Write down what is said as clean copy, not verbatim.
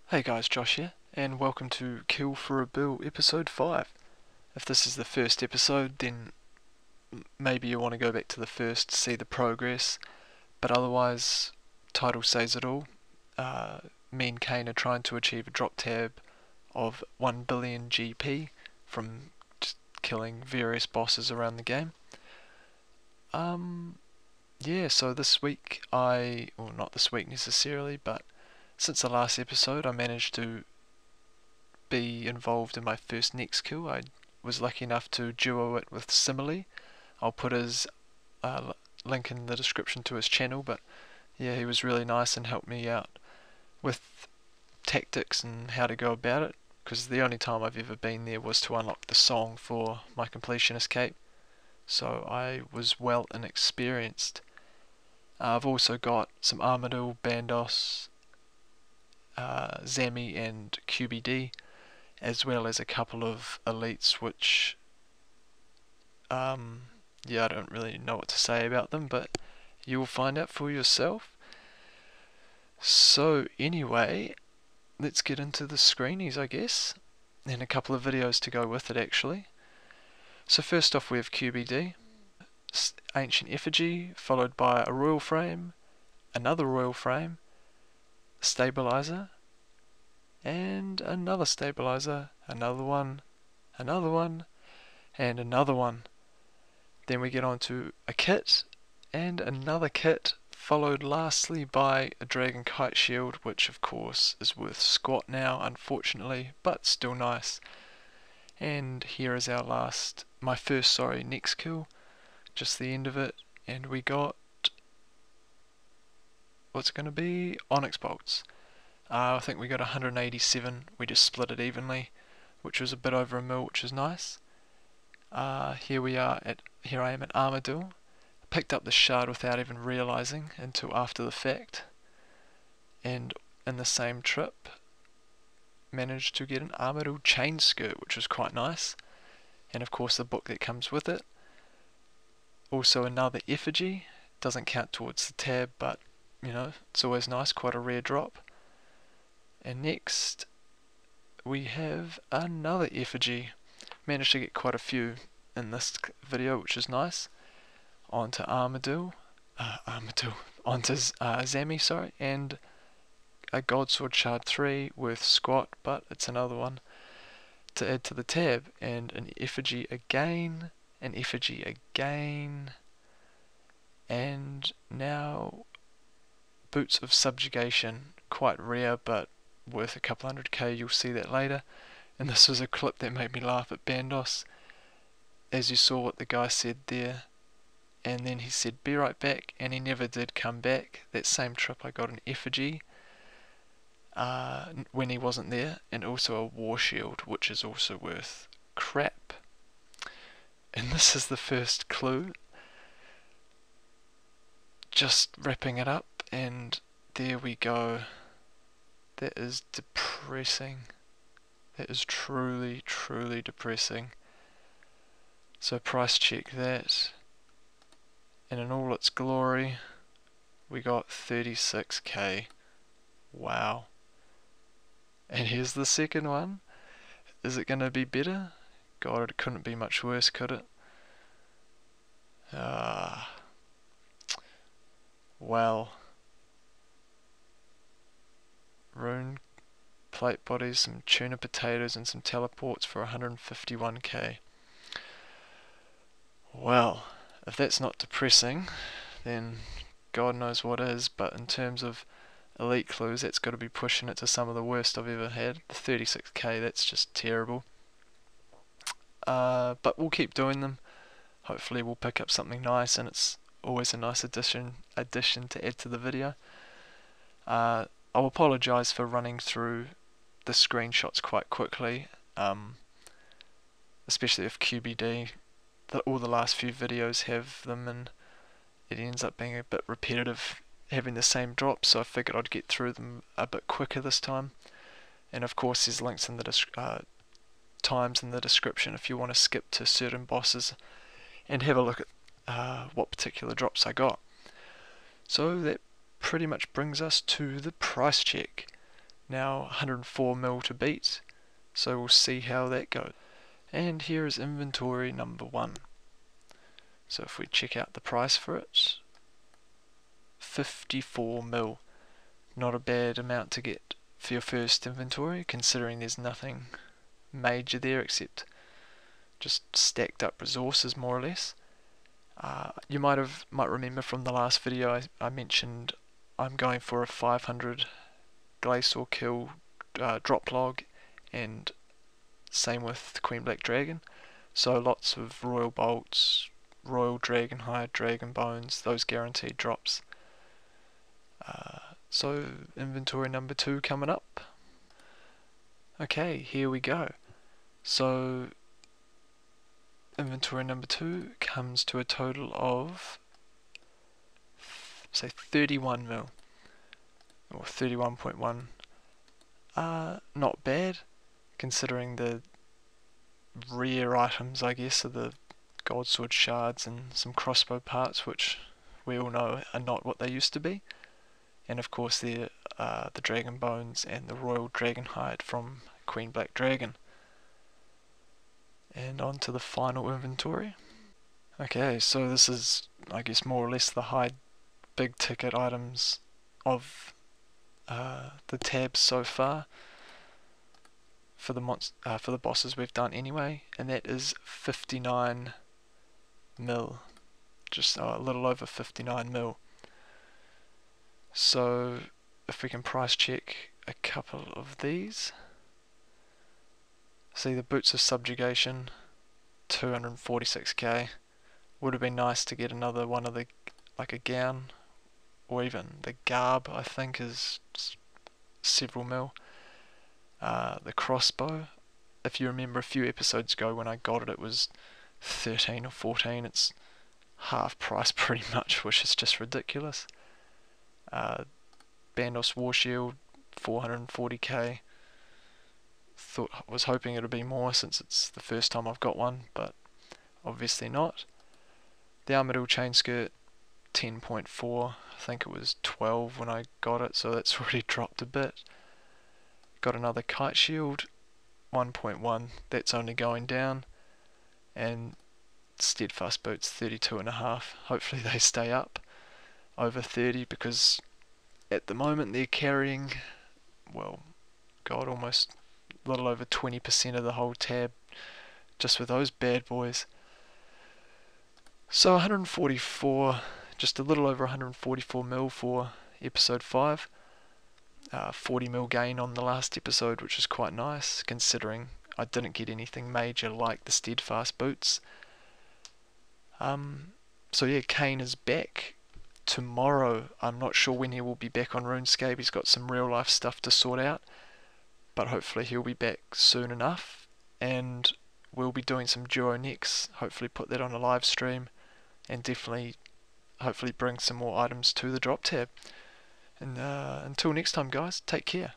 Hey guys, Josh here, and welcome to Kill for a Bill episode 5. If this is the first episode, then maybe you want to go back to the first to see the progress, but otherwise, title says it all. Me and Cain are trying to achieve a drop tab of 1 billion GP from just killing various bosses around the game. So this week well, not this week necessarily, but since the last episode I managed to be involved in my first next kill. I was lucky enough to duo it with Simerly. I'll put his link in the description to his channel, but yeah, he was really nice and helped me out with tactics and how to go about it, because the only time I've ever been there was to unlock the song for my completionist cape, so I was well inexperienced. I've also got some Armadyl, Bandos, Zammy and QBD, as well as a couple of elites which I don't really know what to say about them, but you'll find out for yourself. So anyway, let's get into the screenies, I guess, and a couple of videos to go with it actually. So first off we have QBD, Ancient Effigy, followed by a Royal Frame, another Royal Frame, Stabilizer, and another Stabilizer, another one, and another one. Then we get on to a kit, and another kit, followed lastly by a Dragon Kite Shield, which of course is worth squat now, unfortunately, but still nice. And here is my first next kill, just the end of it, and we got, what's it going to be? Onyx Bolts. I think we got 187, we just split it evenly, which was a bit over a mil, which is nice. Here I am at Armadyl. Picked up the shard without even realizing until after the fact, and in the same trip managed to get an Armadyl chain skirt, which was quite nice, and of course the book that comes with it. Also another effigy, doesn't count towards the tab, but you know, it's always nice, quite a rare drop. And next we have another effigy. Managed to get quite a few in this video, which is nice. Onto onto Zammy, and a Godsword Shard 3 worth squat, but it's another one to add to the tab, and an effigy again, and now Boots of Subjugation, quite rare but worth a couple 100k, you'll see that later. And this was a clip that made me laugh at Bandos, as you saw what the guy said there, and then he said be right back, and he never did come back. That same trip I got an effigy when he wasn't there, and also a war shield, which is also worth crap. And this is the first clue, just wrapping it up, and there we go. That is depressing. That is truly, truly depressing. So price check that, and in all its glory, we got 36k. Wow. And here's the second one. Is it going to be better? God, it couldn't be much worse, could it? Well. Rune plate bodies, some tuna potatoes, and some teleports for 151k. Well, if that's not depressing, then God knows what is. But in terms of elite clues, that's got to be pushing it to some of the worst I've ever had. The 36k, that's just terrible. But we'll keep doing them. Hopefully we'll pick up something nice, and it's always a nice addition to add to the video. I'll apologise for running through the screenshots quite quickly, especially if QBD. All the last few videos have them, and it ends up being a bit repetitive, having the same drops, so I figured I'd get through them a bit quicker this time. And of course there's links in the times in the description if you want to skip to certain bosses and have a look at what particular drops I got. So that pretty much brings us to the price check. Now 104 mil to beat, so we'll see how that goes. And here is inventory number 1. So if we check out the price for it, 54 mil. Not a bad amount to get for your first inventory, considering there's nothing major there except just stacked up resources more or less. You might remember from the last video I mentioned I'm going for a 500 Glacier kill drop log, and same with Queen Black Dragon. So lots of Royal Bolts, Royal Dragonhide, Dragon Bones, those guaranteed drops. So inventory number 2 coming up. Okay, here we go. So inventory number 2 comes to a total of, say, 31 mil, or 31.1. Not bad, considering the rare items, I guess, are the gold sword shards and some crossbow parts, which we all know are not what they used to be. And of course the dragon bones and the royal dragon hide from Queen Black Dragon. And on to the final inventory. Okay, so this is, I guess, more or less the big ticket items of the tabs so far for the bosses we've done anyway, and that is 59 mil, just a little over 59 mil. So if we can price check a couple of these, see the Boots of Subjugation, 246k. Would have been nice to get another one of the, like a gown, or even the garb, I think is several mil. The crossbow, if you remember a few episodes ago when I got it, it was 13 or 14. It's half price pretty much, which is just ridiculous. Bandos War Shield, 440k. Was hoping it would be more since it's the first time I've got one, but obviously not. The Armadyl chain skirt, 10.4. I think it was 12 when I got it, so that's already dropped a bit. Got another kite shield, 1.1. That's only going down. And steadfast boots, 32.5. Hopefully they stay up over 30, because at the moment they're carrying, well, God, almost a little over 20% of the whole tab just with those bad boys. So 144, just a little over 144 mil for episode 5. 40 mil gain on the last episode, which is quite nice considering I didn't get anything major like the steadfast boots. So yeah, Cain is back tomorrow. I'm not sure when he will be back on RuneScape. He's got some real life stuff to sort out, but hopefully he'll be back soon enough, and we'll be doing some duo next. Hopefully put that on a live stream, and definitely hopefully bring some more items to the drop tab. And until next time guys, take care.